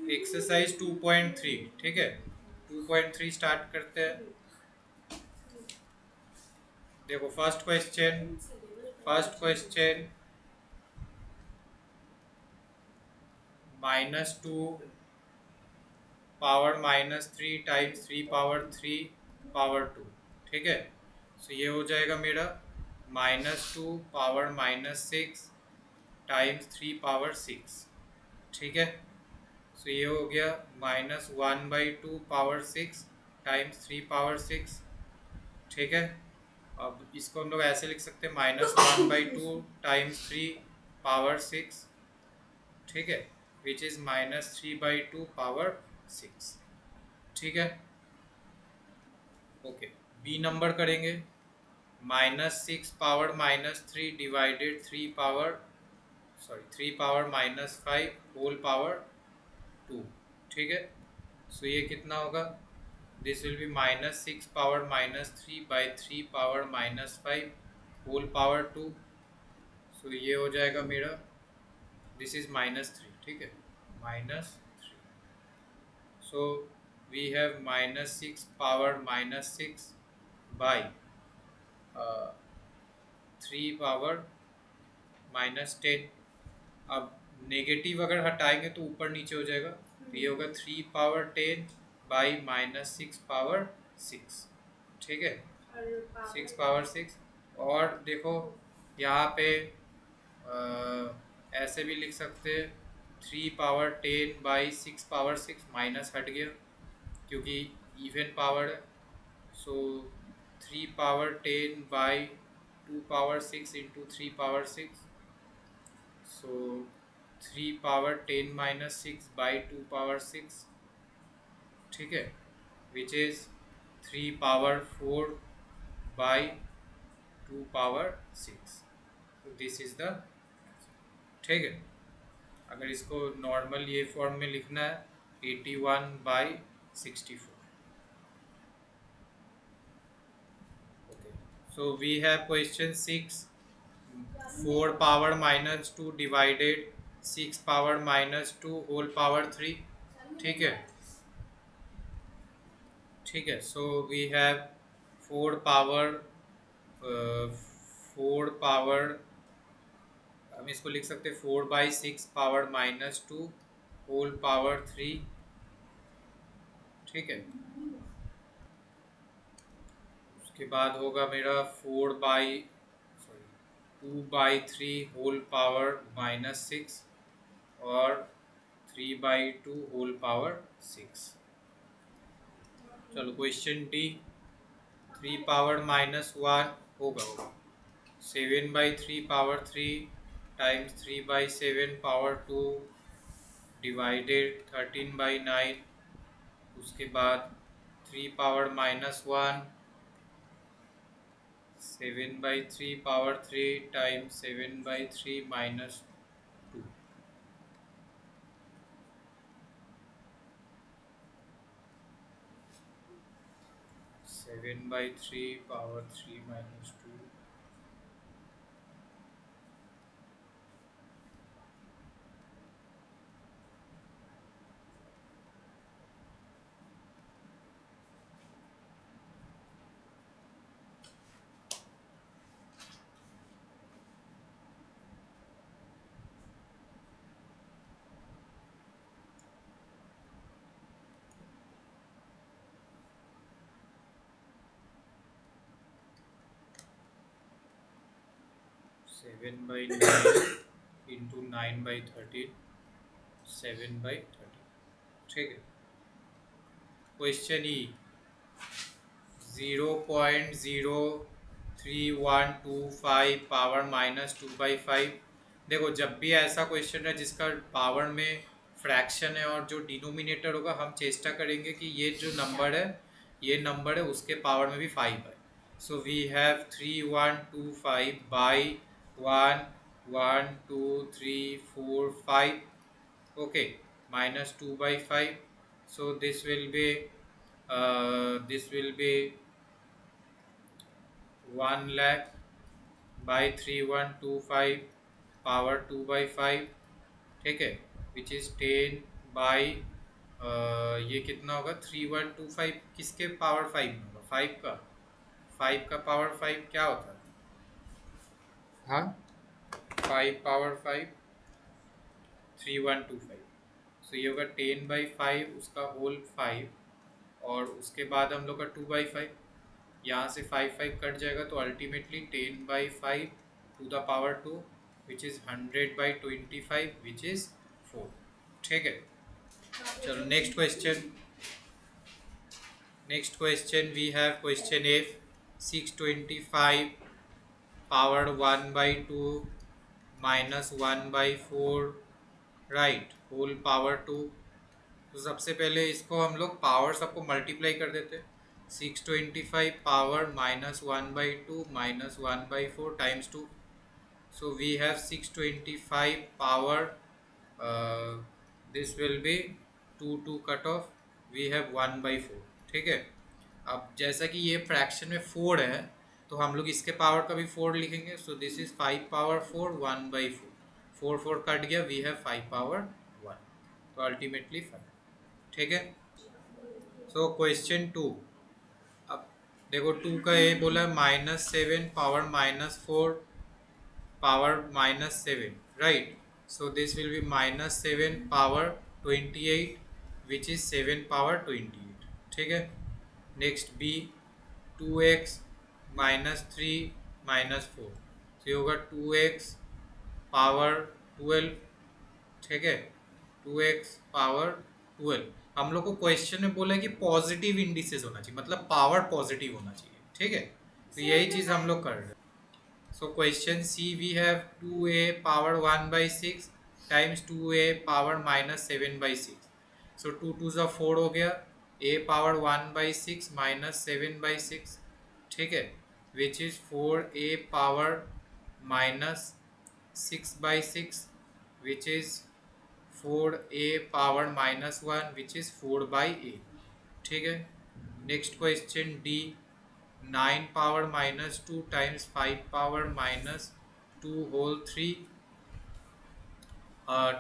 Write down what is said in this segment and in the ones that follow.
Exercise 2.3, ठीक है। 2.3 start करते हैं। देखो first question -2 power -3 times 3 power 3 power 2, ठीक है। सो ये हो जाएगा मेरा -2 पावर -6 टाइम्स 3 पावर 6, ठीक है। सो ये हो गया -1/2 पावर 6 टाइम्स 3 पावर 6, ठीक है। अब इसको हम लोग ऐसे लिख सकते हैं -1/2 टाइम्स 3 पावर 6, ठीक है, विच इज -3/2 पावर 6, ठीक है। ओके, बी नंबर करेंगे। -6 power -3 divided 3 power -5 whole power 2, ठीक है। सो ये कितना होगा? This will be -6 power -3 by 3 power -5 whole power 2। So ये हो जाएगा मेरा, दिस इज -3, ठीक है, -3। So we have -6 power -6 by 3 power -10। अब नेगेटिव अगर हटाएंगे तो ऊपर नीचे हो जाएगा, तो ये होगा 3 पावर 10 बाई -6 पावर 6, ठीक है, 6 पावर 6। और देखो यहाँ पे ऐसे भी लिख सकते हैं 3 पावर 10 बाई 6 पावर 6, माइनस हट गया क्योंकि इवन पावर है। सो 3 power 10 by 2 power 6 into 3 power 6, so 3 power 10 minus 6 by 2 power 6, ठीक है, which is 3 power 4 by 2 power 6। This is the, ठीक है। अगर इसको नॉर्मल ये फॉर्म में लिखना है 81/64। Okay, so we have question 6, 4 power -2 divided 6 power -2 whole power 3, ठीक है, ठीक है। So we have 4 power 4 power, हम इसको लिख सकते हैं 4/6 पावर -2 होल पावर 3, ठीक है। उसके बाद होगा मेरा 2/3 होल पावर -6 और 3/2 होल पावर 6। चलो क्वेश्चन डी, 3 पावर -1 होगा 7/3 पावर 3 टाइम्स 3/7 पावर 2 डिवाइडेड 13/9। उसके बाद 3 power -1 7/3 power 3 times 7/3 -2, 7/3 power 3 -2, 7/9 into 9/13, 7/13, ठीक है। क्वेश्चन ई, 0.03125 पावर -2/5। देखो जब भी ऐसा क्वेश्चन है जिसका पावर में फ्रैक्शन है और जो डिनोमिनेटर होगा, हम चेष्टा करेंगे कि ये नंबर है उसके पावर में भी 5 है। So we have 3125 by 1 1 2 3 4 5, okay, -2/5। So this will be 1 lakh by 3125 power 2/5, ठीक है, विच इज 10 by ये कितना होगा 3125 किसके पावर 5 में होगा 5 का 5 का पावर 5 क्या होता है हाँ 5 पावर 5 3125 सो ये होगा 10/5 उसका होल 5 और उसके बाद हम लोग का 2/5 यहाँ से 5 कट जाएगा तो ultimately 10/5 to the power 2 which is 100/25 which is 4 ठीक है चलो next question we have question f 625 power 1/2 -1/4 right whole power 2 तो सबसे पहले इसको हम लोग पावर सबको मल्टीप्लाई कर देते 625 power -1/2 -1/4 times 2 so we have 625 power this will be 2 cut off we have 1/4 ठीक है अब जैसा कि ये फ्रैक्शन में 4 है तो हम लोग इसके पावर का भी 4 लिखेंगे सो दिस इज 5 पावर 4 1/4 4 कट गया वी हैव 5 पावर 1 तो अल्टीमेटली 5 ठीक है सो क्वेश्चन 2 अब देखो 2 का ये बोला -7 power -4 power -7 right so this will be -7 power 28 which is 7 power 28 ठीक है नेक्स्ट बी 2x -3 -4 तो ये होगा 2x पावर 12 ठीक है 2x पावर 12 हम लोग को क्वेश्चन में बोला है कि पॉजिटिव इंडिसेस होना चाहिए मतलब पावर पॉजिटिव होना चाहिए ठीक है तो यही चीज़ हम लोग कर रहे हैं So question C we have 2a power 1/6 times 2a power -7/6. So 2 2s are 4 हो गया a power 1/6 -7/6 ठीक है which is 4a power -6/6 which is 4a power -1 which is 4/a ठीक है next question D 9 power -2 times 5 power -2 whole 3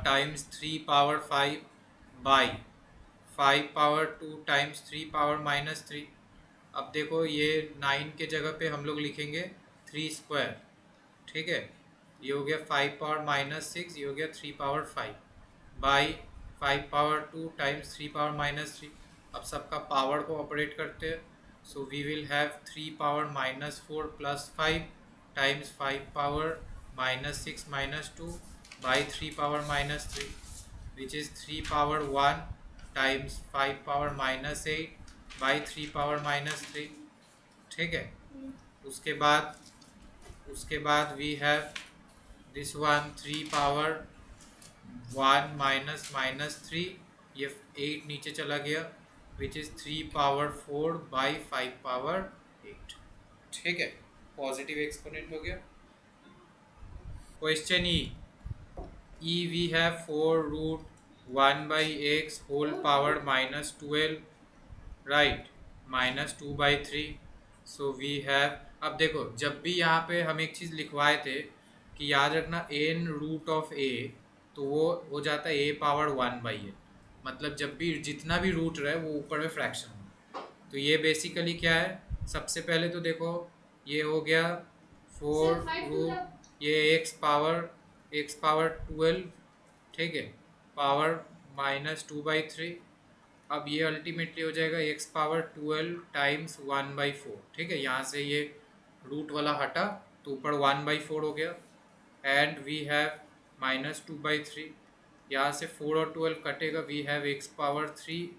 times 3 power 5 by 5 power 2 times 3 power -3 अब देखो ये 9 के जगह पे हम लोग लिखेंगे 3 स्क्वायर ठीक है ये हो गया 5 पावर -6 ये हो गया 3 power 5 by 5 power 2 times 3 power -3 अब सबका पावर को ऑपरेट करते हैं so we will have 3 power -4 plus 5 times 5 power -6 -2 by 3 power -3 which is 3 power 1 times 5 power -8 by 3 power -3 ठीक है उसके बाद we have this one 3 power 1 -3 ये 8 नीचे चला गया which is 3 power 4 by 5 power 8 ठीक है पॉजिटिव एक्सपोनेंट हो गया question e we have 4 root 1/x whole power -12 right -2/3 so we have अब देखो जब भी यहाँ पे हम एक चीज़ लिखवाए थे कि याद रखना n रूट ऑफ a तो वो हो जाता है a पावर 1/n मतलब जब भी जितना भी रूट रहे वो ऊपर में फ्रैक्शन हो तो ये बेसिकली क्या है सबसे पहले तो देखो ये हो गया 4 रूट ये x पावर 12 ठीक है पावर -2/3 अब ये अल्टीमेटली हो जाएगा x पावर 12 टाइम्स 1/4 ठीक है यहाँ से ये रूट वाला हटा तो ऊपर 1/4 हो गया एंड वी हैव -2/3 यहाँ से 4 और 12 कटेगा we have x power 3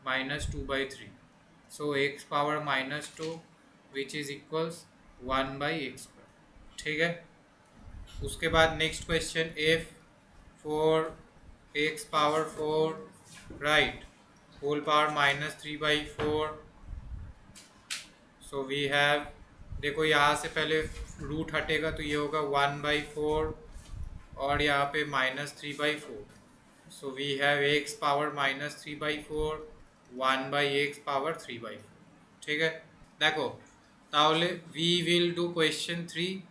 -2/3 so x power -2 which is equals 1/x ठीक है उसके बाद next question f for x power 4 right whole power -3/4 so we have देखो यहाँ से पहले रूट हटेगा तो ये होगा 1/4 और यहाँ पे -3/4 so we have x power -3/4 1/x power 3/4 ठीक है देखो ताहले we will do question 3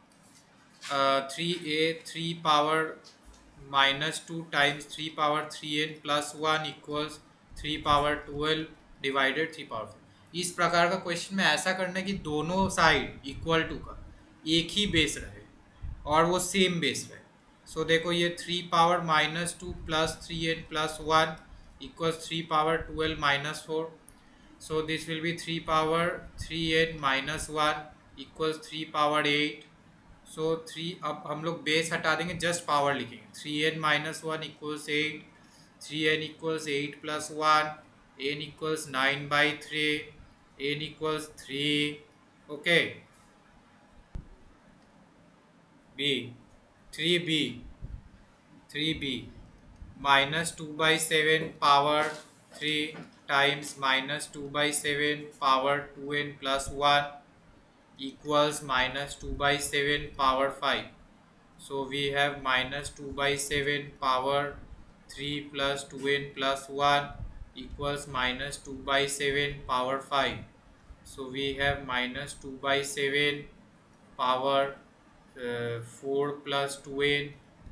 3a 3 power -2 times 3 power 3n plus 1 equals 3 power 12 divided 3 power. इस प्रकार का क्वेश्चन में ऐसा करना है कि दोनों साइड इक्वल टू का एक ही बेस रहे और वो सेम बेस रहे। सो देखो ये 3 power -2 plus 3n+1 equals 3 power 12 -4। So this will be 3 power 3n-1 equals 3 power 8। सो 3 अब हम लोग बेस हटा देंगे, जस्ट पावर लिखेंगे। 3n-1 equals 8, 3n equals 8+1, n equals 9/3, n equals 3। Okay, b 3b 3b -2/7 power 3 times -2/7 power 2n+1 equals -2/7 power 5. So we have -2/7 power 3 plus 2n plus 1 equals -2/7 power 5. So we have -2/7 power 4 plus 2n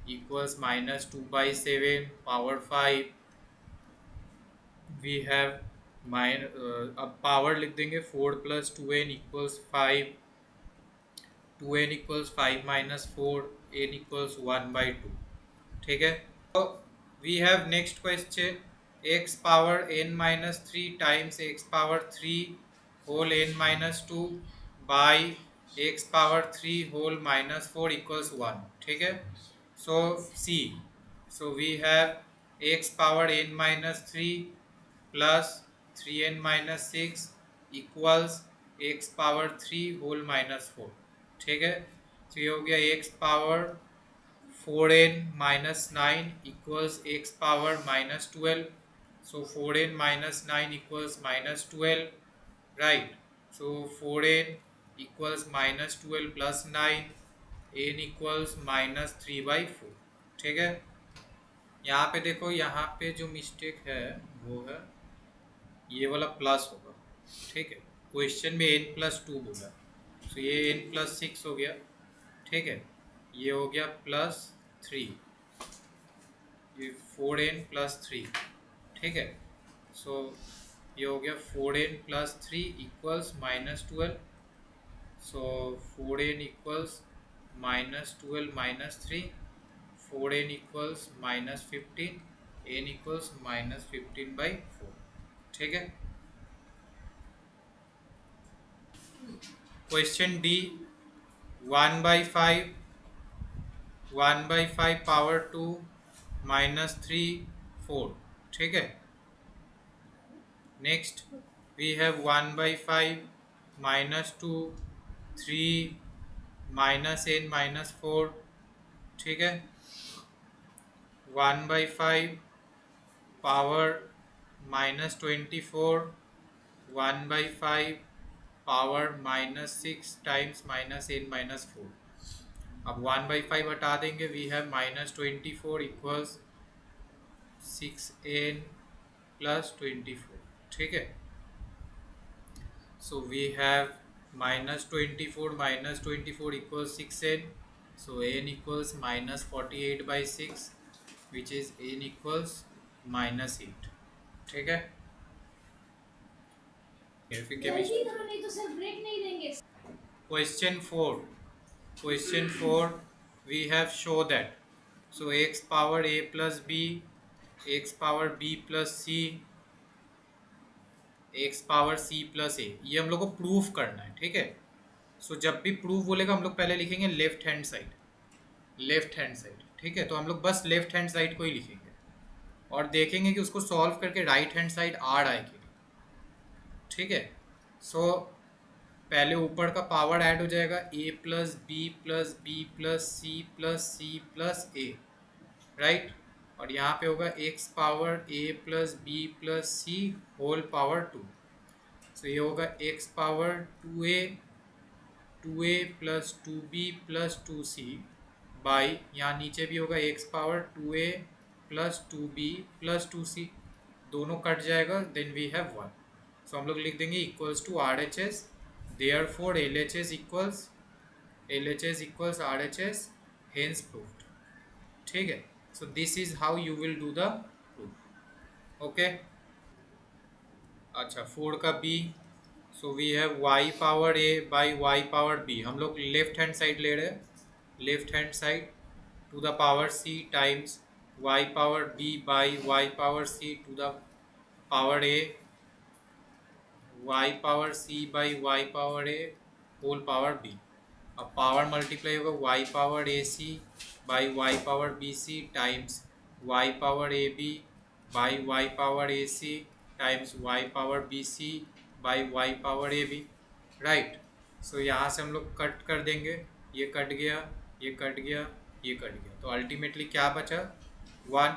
equals -2/7 power 5. We have अब power लिख देंगे 4 plus 2n equals 5, 2n equals 5-4, n equals 1/2। ठीक है, तो we have next question, x power n-3 times x power 3 whole n-2 by x power 3 whole -4 equals 1। ठीक है, so see, so we have x power n-3 plus 3n-6 equals x power 3 whole -4। ठीक है, तो ये हो गया x power 4n-9 equals x power -12। सो 4n-9 equals -12, right. सो 4n equals -12 plus 9, n equals -3/4। ठीक है, यहाँ पे देखो, यहाँ पे जो मिस्टेक है वो है ये वाला प्लस होगा। ठीक है, क्वेश्चन में n+2 बोला, तो ये n+6 हो गया। ठीक है, ये हो गया +3, ये 4n+3। ठीक है, सो ये हो गया 4n+3 इक्वल्स -12। सो 4n equals -12 -3, 4n equals -15, n equals -15/4। ठीक है, क्वेश्चन डी, 1/5 पावर 2 -3 4। ठीक है, नेक्स्ट वी हैव 1/5 -2 3 -n-4। ठीक है, 1/5 पावर -24, 1/5 पावर -6 टाइम्स -n-4। अब 1/5 हटा देंगे, वी हैव -24 इक्वल्स 6n + 24। ठीक है, so we have -24 equals 6n, so n equals -48/6, which is n equals -8। ठीक है, question 4 we have show that, so x power a plus b, x power b plus c, x power c plus a, ये हम लोग को proof करना है। ठीक है, सो जब भी प्रूफ बोलेगा हम लोग पहले लिखेंगे left hand side, left hand side. ठीक है, तो हम लोग बस लेफ्ट हैंड साइड को ही लिखेंगे और देखेंगे कि उसको सॉल्व करके राइट हैंड साइड आड़ आएगी। ठीक है, सो पहले ऊपर का पावर ऐड हो जाएगा, a plus b plus b plus c plus a, right. और यहाँ पे होगा x power a plus b plus c whole power 2। So ये होगा x power 2a plus 2b plus 2c by, यहाँ नीचे भी होगा x power 2a plus 2b plus 2c, दोनों कट जाएगा, देन वी हैव 1। सो हम लोग लिख देंगे equals to RHS, therefore LHS equals RHS, hence proved। ठीक है, so this is how you will do the proof। okay, अच्छा 4 का b, so we have y power a by y power b, हम लोग लेफ्ट हैंड साइड ले रहे हैं, left hand side to the power c times y power b by y power c to the power a, y power c by y power a whole power b। अब power multiply होगा y power a c by y power b c times y power a b by y power a c times y power b c by y power a b. Right, so यहाँ से हम लोग cut कर देंगे, ये cut गया, ये cut गया, ये कट गया, तो अल्टीमेटली क्या बचा 1।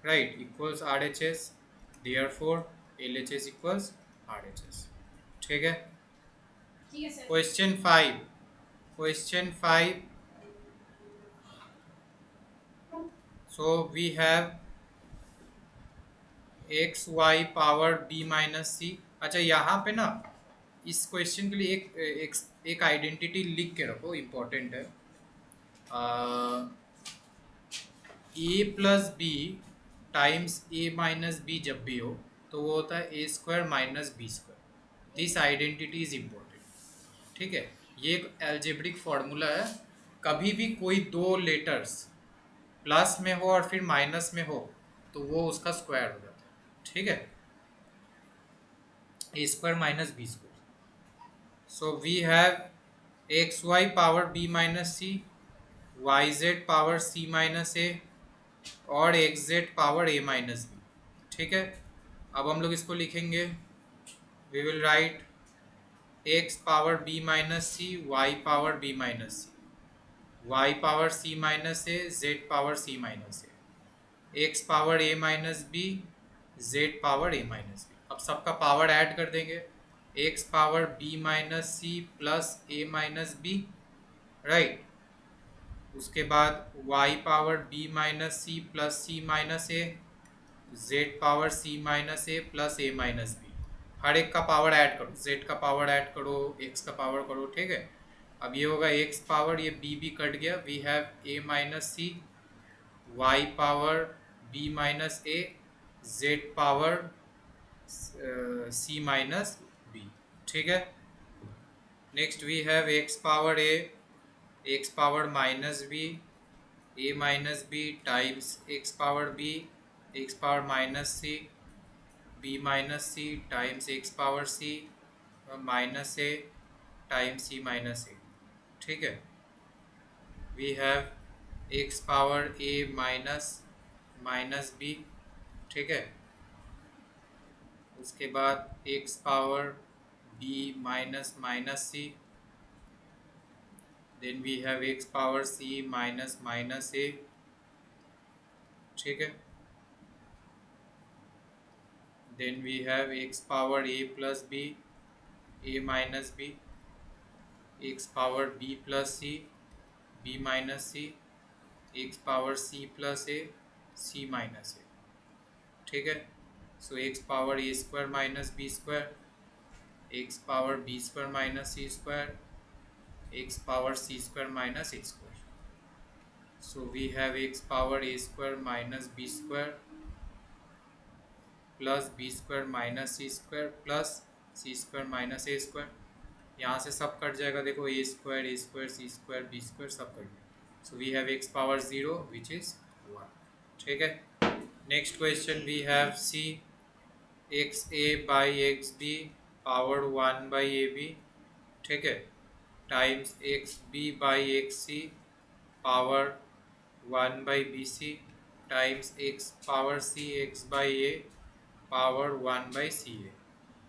Right, equals R H S, therefore L H S equals R H S. ठीक है, question 5, question 5, so we have x y power b minus c. अच्छा यहाँ पे ना इस क्वेश्चन के लिए एक आइडेंटिटी लिख के रखो, इम्पोर्टेंट है। A plus b times a minus b जब भी हो तो वो होता है a square minus b square. This identity is important. ठीक है, ये एक एल्जेब्रिक फॉर्मूला है। कभी भी कोई दो लेटर्स प्लस में हो और फिर माइनस में हो तो वो उसका स्क्वायर हो जाता है। ठीक है, a square minus b square. So we have x y power B minus c, y z power C minus a और एक्स जेड पावर ए माइनस बी। ठीक है, अब हम लोग इसको लिखेंगे, we will write x power B minus c, y power B minus c, y power C minus a, z power C minus a, x power A minus b, z power A minus B. अब सबका power add कर देंगे, x power B minus c plus a minus b. Right, उसके बाद y power B minus c plus c minus a, z power C minus a plus a minus b. हर एक का power add करो, z का power add करो, x का power करो। ठीक है, अब ये होगा एक्स पावर, ये बी भी कट गया, we have a minus c, y power B minus a, z power C minus b. ठीक है, next we have x power a, x power minus b, a minus b times x power b, x power minus c, b minus C times x power C minus a times c minus ए। ठीक है, we have x power A minus minus b. ठीक है, उसके बाद x power B minus minus c, then we have x power C minus minus ए। ठीक है, then we have x power a plus b, a minus b, x power b plus c, b minus c, x power c plus a, c minus ए। ठीक है, so x power a square minus b square, x power b square minus c square, x power c square minus a square. So we have x power a square minus b square plus b square minus c square plus c square minus a square. यहाँ से सब cut जाएगा, देखो a square c square b square सब cut गया। So we have x power 0 which is 1। ठीक है, next question we have c x a by x b power 1 by a b. ठीक है, times x b by x c power 1 by b c times x power c x by A power 1 by c a.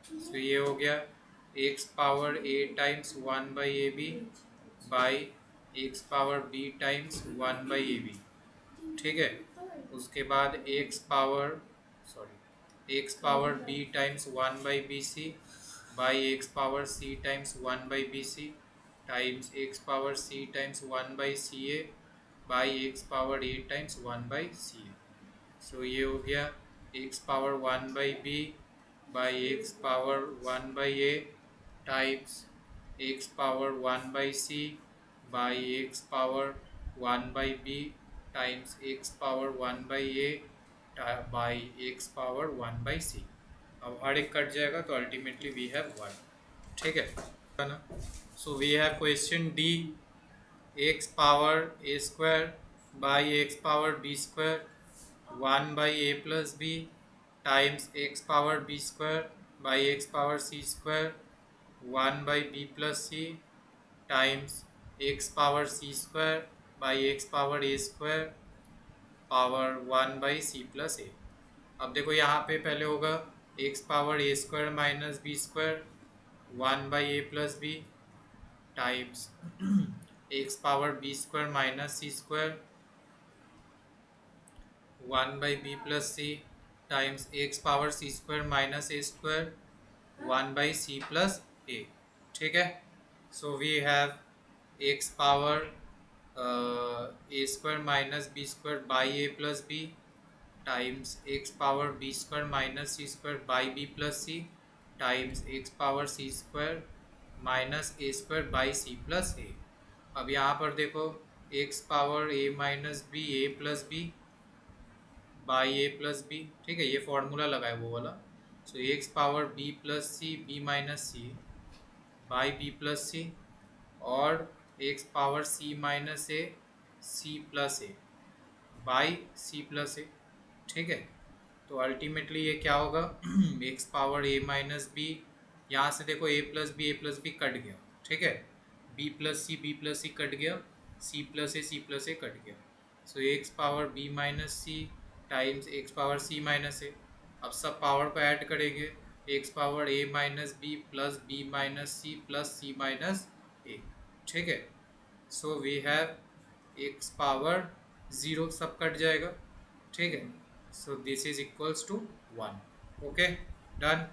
तो ये हो गया x power a times 1 by a b by x power b times 1 by a b. ठीक है, उसके बाद x power b times 1 by b c by x power c times 1 by b c times x power c times 1 by c a by x power a times 1 by c a. So ये हो गया x power 1 by b by x power 1 by a times x power 1 by c by x power 1 by b times x power 1 by a by x power 1 by c. अब हर एक cut जाएगा तो ultimately we have one. ठीक है ना। So we have question D, x power a square by x power b square one by a plus b times x power b square by x power c square one by b plus c times x power c square by x power a square power one by c plus a. अब देखो यहाँ पे पहले होगा x power a square minus b square one by a plus b times x power b square minus c square one by b plus c times x power c square minus a square one by c plus a. ठीक है। So we have x power a square minus b square by a plus b times x power b square minus c square by b plus c times x power c square minus a square by c plus a. अब यहाँ पर देखो x power A minus b a plus b by a plus b. ठीक है, ये formula लगा है वो वाला। So x power b plus c b minus c by b plus c और x power C minus a c plus a by c plus a. ठीक है, तो अल्टीमेटली ये क्या होगा एक्स पावर ए माइनस बी, यहाँ से देखो ए प्लस बी कट गया। ठीक है, बी प्लस सी कट गया, सी प्लस ए कट गया। So x power B minus C times x power C minus A. अब सब पावर को ऐड करेंगे, एक्स पावर ए minus B minus C minus ए। ठीक है, so we have x power zero, सब cut जाएगा। ठीक है, so this is equals to one. Okay, done.